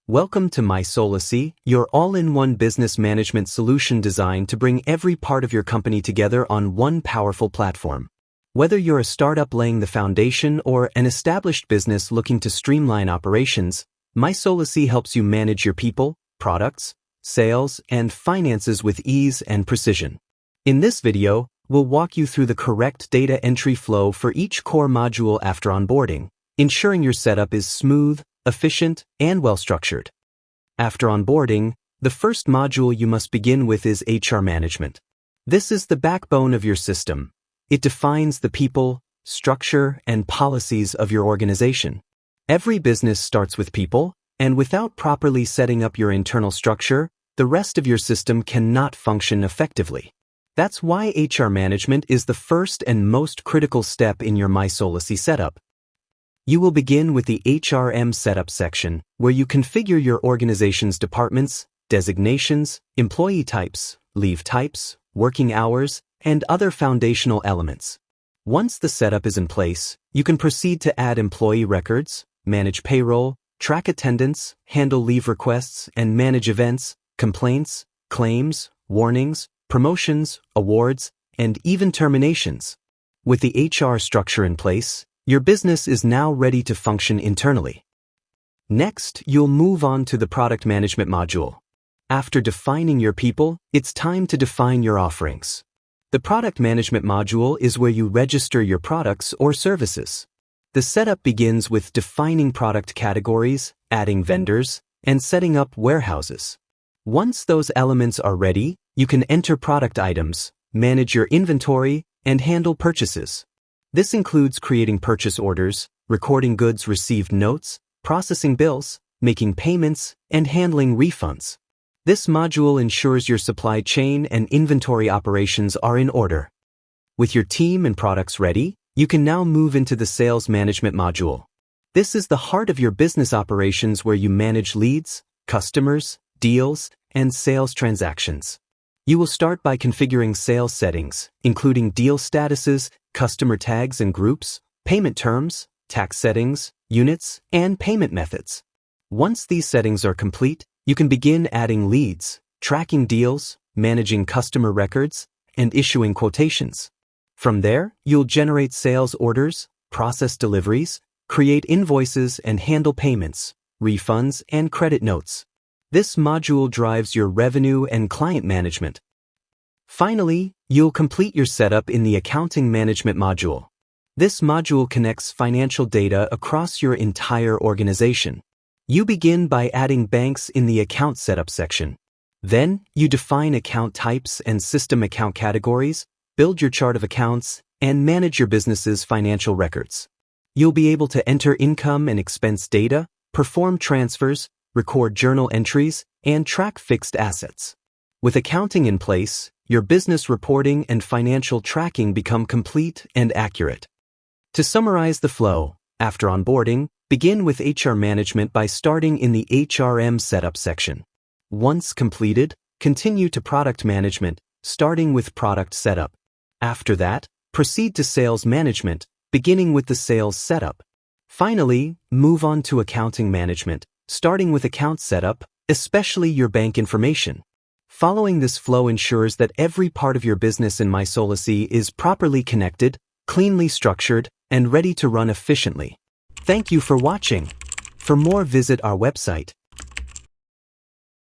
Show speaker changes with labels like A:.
A: Welcome to MySolusy, your all-in-one business management solution designed to bring every part of your company together on one powerful platform. Whether you're a startup laying the foundation or an established business looking to streamline operations, MySolusy helps you manage your people, products, sales, and finances with ease and precision. In this video, we'll walk you through the correct data entry flow for each core module after onboarding, ensuring your setup is smooth, efficient, and well-structured. After onboarding, the first module you must begin with is HR management. This is the backbone of your system. It defines the people, structure, and policies of your organization. Every business starts with people, and without properly setting up your internal structure, the rest of your system cannot function effectively. That's why HR management is the first and most critical step in your MySolusy setup. You will begin with the HRM Setup section, where you configure your organization's departments, designations, employee types, leave types, working hours, and other foundational elements. Once the setup is in place, you can proceed to add employee records, manage payroll, track attendance, handle leave requests, and manage events, complaints, claims, warnings, promotions, awards, and even terminations. With the HR structure in place, your business is now ready to function internally. Next, you'll move on to the product management module. After defining your people, it's time to define your offerings. The product management module is where you register your products or services. The setup begins with defining product categories, adding vendors, and setting up warehouses. Once those elements are ready, you can enter product items, manage your inventory, and handle purchases. This includes creating purchase orders, recording goods received notes, processing bills, making payments, and handling refunds. This module ensures your supply chain and inventory operations are in order. With your team and products ready, you can now move into the sales management module. This is the heart of your business operations where you manage leads, customers, deals, and sales transactions. You will start by configuring sales settings, including deal statuses, customer tags and groups, payment terms, tax settings, units, and payment methods. Once these settings are complete, you can begin adding leads, tracking deals, managing customer records, and issuing quotations. From there, you'll generate sales orders, process deliveries, create invoices, and handle payments, refunds, and credit notes. This module drives your revenue and client management. Finally, you'll complete your setup in the accounting management module. This module connects financial data across your entire organization. You begin by adding banks in the account setup section. Then, you define account types and system account categories, build your chart of accounts, and manage your business's financial records. You'll be able to enter income and expense data, perform transfers, record journal entries, and track fixed assets. With accounting in place, your business reporting and financial tracking become complete and accurate. To summarize the flow, after onboarding, begin with HR management by starting in the HRM Setup section. Once completed, continue to product management, starting with product setup. After that, proceed to sales management, beginning with the sales setup. Finally, move on to accounting management, starting with account setup, especially your bank information. Following this flow ensures that every part of your business in MySolusy is properly connected, cleanly structured, and ready to run efficiently. Thank you for watching. For more, visit our website